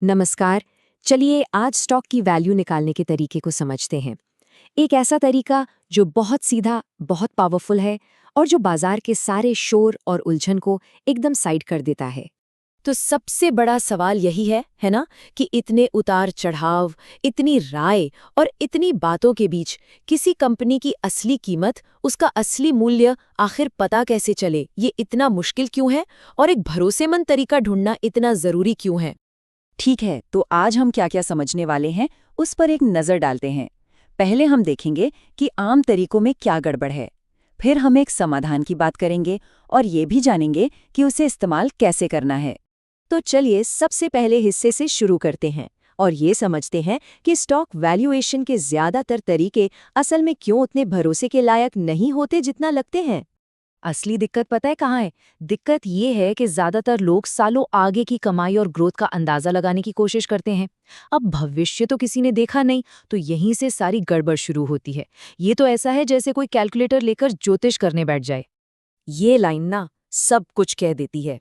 नमस्कार। चलिए आज स्टॉक की वैल्यू निकालने के तरीके को समझते हैं। एक ऐसा तरीका जो बहुत सीधा, बहुत पावरफुल है और जो बाजार के सारे शोर और उलझन को एकदम साइड कर देता है। तो सबसे बड़ा सवाल यही है ना, कि इतने उतार चढ़ाव, इतनी राय और इतनी बातों के बीच किसी कंपनी की असली कीमत, उसका असली मूल्य आखिर पता कैसे चले, ये इतना मुश्किल क्यों है और एक भरोसेमंद तरीका ढूंढना इतना जरूरी क्यों है। ठीक है, तो आज हम क्या क्या समझने वाले हैं उस पर एक नज़र डालते हैं। पहले हम देखेंगे कि आम तरीकों में क्या गड़बड़ है। फिर हम एक समाधान की बात करेंगे और ये भी जानेंगे कि उसे इस्तेमाल कैसे करना है। तो चलिए सबसे पहले हिस्से से शुरू करते हैं और ये समझते हैं कि स्टॉक वैल्यूएशन के ज्यादातर तरीके असल में क्यों उतने भरोसे के लायक नहीं होते जितना लगते हैं। असली दिक्कत पता है कहाँ है? दिक्कत ये है कि ज्यादातर लोग सालों आगे की कमाई और ग्रोथ का अंदाजा लगाने की कोशिश करते हैं। अब भविष्य तो किसी ने देखा नहीं, तो यहीं से सारी गड़बड़ शुरू होती है। ये तो ऐसा है जैसे कोई कैलकुलेटर लेकर ज्योतिष करने बैठ जाए। ये लाइन ना सब कुछ कह देती है।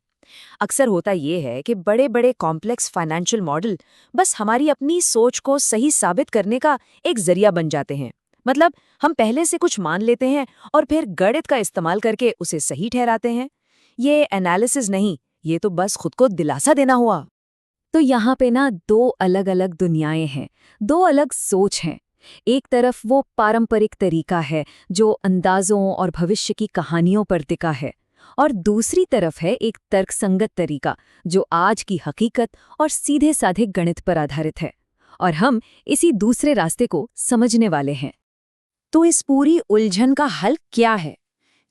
अक्सर होता ये है कि बड़े बड़े कॉम्प्लेक्स फाइनेंशियल मॉडल बस हमारी अपनी सोच को सही साबित करने का एक जरिया बन जाते हैं। मतलब हम पहले से कुछ मान लेते हैं और फिर गणित का इस्तेमाल करके उसे सही ठहराते हैं। ये एनालिसिस नहीं, ये तो बस खुद को दिलासा देना हुआ। तो यहाँ पे ना दो अलग अलग दुनियाएं हैं, दो अलग सोच हैं। एक तरफ वो पारंपरिक तरीका है जो अंदाजों और भविष्य की कहानियों पर टिका है, और दूसरी तरफ है एक तर्कसंगत तरीका जो आज की हकीकत और सीधे साधे गणित पर आधारित है। और हम इसी दूसरे रास्ते को समझने वाले हैं। तो इस पूरी उलझन का हल क्या है?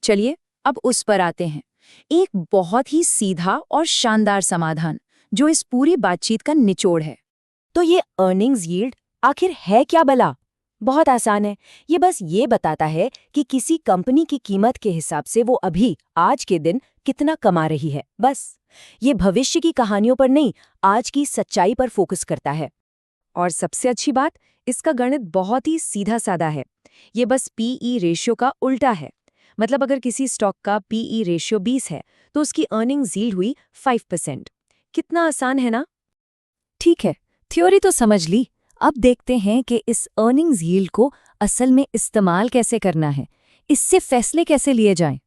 चलिए अब उस पर आते हैं। एक बहुत ही सीधा और शानदार समाधान जो इस पूरी बातचीत का निचोड़ है। तो ये अर्निंग्स यील्ड आखिर है क्या भला? बहुत आसान है। ये बस ये बताता है कि किसी कंपनी की कीमत के हिसाब से वो अभी आज के दिन कितना कमा रही है। बस ये भविष्य की कहानियों पर नहीं, आज की सच्चाई पर फोकस करता है। और सबसे अच्छी बात, इसका गणित बहुत ही सीधा साधा है। ये बस पीई रेशियो का उल्टा है। मतलब अगर किसी स्टॉक का पीई रेशियो 20 है तो उसकी अर्निंग्स यील्ड हुई 5%। कितना आसान है ना? ठीक है, थ्योरी तो समझ ली। अब देखते हैं कि इस अर्निंग्स यील्ड को असल में इस्तेमाल कैसे करना है, इससे फैसले कैसे लिए जाएं।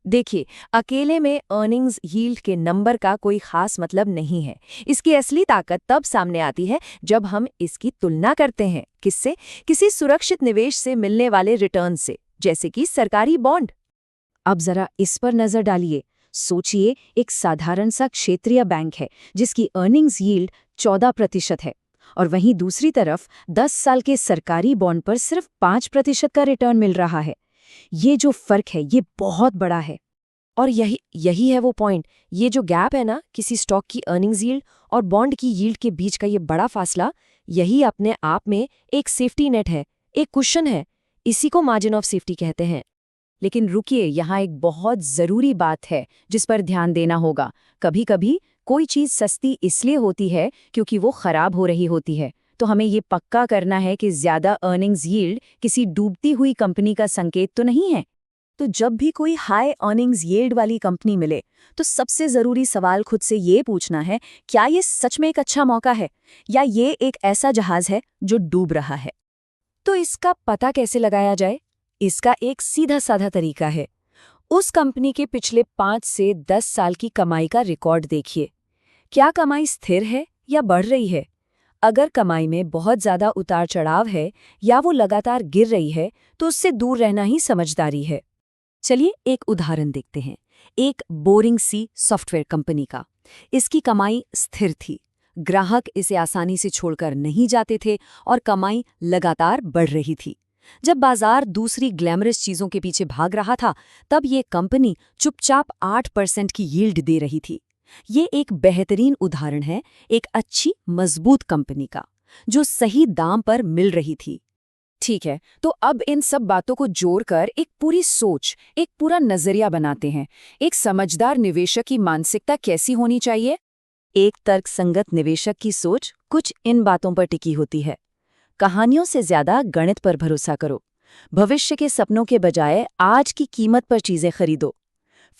देखिए, अकेले में अर्निंग्स यील्ड के नंबर का कोई खास मतलब नहीं है। इसकी असली ताकत तब सामने आती है जब हम इसकी तुलना करते हैं किससे? किसी सुरक्षित निवेश से मिलने वाले रिटर्न से, जैसे कि सरकारी बॉन्ड। अब जरा इस पर नजर डालिए। सोचिए, एक साधारण सा क्षेत्रीय बैंक है जिसकी अर्निंग्स यील्ड 14% है, और वहीं दूसरी तरफ 10 साल के सरकारी बॉन्ड पर सिर्फ 5% का रिटर्न मिल रहा है। ये जो फर्क है ये बहुत बड़ा है। और यही है वो पॉइंट। ये जो गैप है ना, किसी स्टॉक की अर्निंग्स यील्ड और बॉन्ड की यील्ड के बीच का ये बड़ा फासला, यही अपने आप में एक सेफ्टी नेट है, एक कुशन है। इसी को मार्जिन ऑफ सेफ्टी कहते हैं। लेकिन रुकिए, यहाँ एक बहुत ज़रूरी बात है जिस पर ध्यान देना होगा। कभी कभी कोई चीज़ सस्ती इसलिए होती है क्योंकि वो खराब हो रही होती है। तो हमें ये पक्का करना है कि ज़्यादा अर्निंग्स यील्ड किसी डूबती हुई कंपनी का संकेत तो नहीं है। तो जब भी कोई हाई अर्निंग्स यील्ड वाली कंपनी मिले, तो सबसे ज़रूरी सवाल खुद से ये पूछना है, क्या ये सच में एक अच्छा मौका है या ये एक ऐसा जहाज है जो डूब रहा है। तो इसका पता कैसे लगाया जाए? इसका एक सीधा साधा तरीका है। उस कंपनी के पिछले 5 से 10 साल की कमाई का रिकॉर्ड देखिए। क्या कमाई स्थिर है या बढ़ रही है? अगर कमाई में बहुत ज़्यादा उतार चढ़ाव है या वो लगातार गिर रही है, तो उससे दूर रहना ही समझदारी है। चलिए एक उदाहरण देखते हैं। एक बोरिंग सी सॉफ्टवेयर कंपनी का। इसकी कमाई स्थिर थी, ग्राहक इसे आसानी से छोड़कर नहीं जाते थे और कमाई लगातार बढ़ रही थी। जब बाजार दूसरी ग्लैमरस चीजों के पीछे भाग रहा था, तब ये कंपनी चुपचाप 8% की यील्ड दे रही थी। ये एक बेहतरीन उदाहरण है एक अच्छी मजबूत कंपनी का, जो सही दाम पर मिल रही थी। ठीक है, तो अब इन सब बातों को जोड़कर एक पूरी सोच, एक पूरा नजरिया बनाते हैं। एक समझदार निवेशक की मानसिकता कैसी होनी चाहिए? एक तर्कसंगत निवेशक की सोच कुछ इन बातों पर टिकी होती है। कहानियों से ज्यादा गणित पर भरोसा करो। भविष्य के सपनों के बजाय आज की कीमत पर चीजें खरीदो।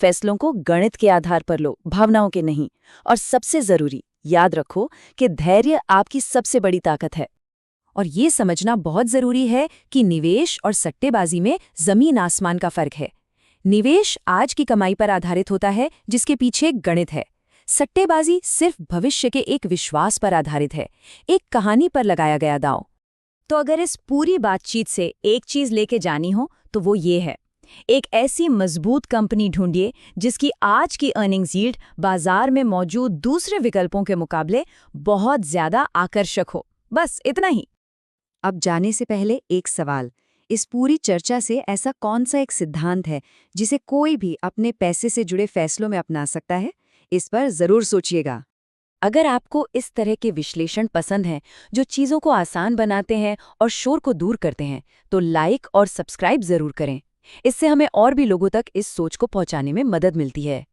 फैसलों को गणित के आधार पर लो, भावनाओं के नहीं। और सबसे जरूरी, याद रखो कि धैर्य आपकी सबसे बड़ी ताकत है। और ये समझना बहुत जरूरी है कि निवेश और सट्टेबाजी में जमीन आसमान का फर्क है। निवेश आज की कमाई पर आधारित होता है, जिसके पीछे एक गणित है। सट्टेबाजी सिर्फ भविष्य के एक विश्वास पर आधारित है, एक कहानी पर लगाया गया दांव। तो अगर इस पूरी बातचीत से एक चीज लेके जानी हो तो वो ये है, एक ऐसी मजबूत कंपनी ढूंढिए जिसकी आज की अर्निंग्स यील्ड बाजार में मौजूद दूसरे विकल्पों के मुकाबले बहुत ज्यादा आकर्षक हो। बस इतना ही। अब जाने से पहले एक सवाल, इस पूरी चर्चा से ऐसा कौन सा एक सिद्धांत है जिसे कोई भी अपने पैसे से जुड़े फैसलों में अपना सकता है? इस पर जरूर सोचिएगा। अगर आपको इस तरह के विश्लेषण पसंद हैं, जो चीज़ों को आसान बनाते हैं और शोर को दूर करते हैं, तो लाइक और सब्सक्राइब जरूर करें। इससे हमें और भी लोगों तक इस सोच को पहुंचाने में मदद मिलती है।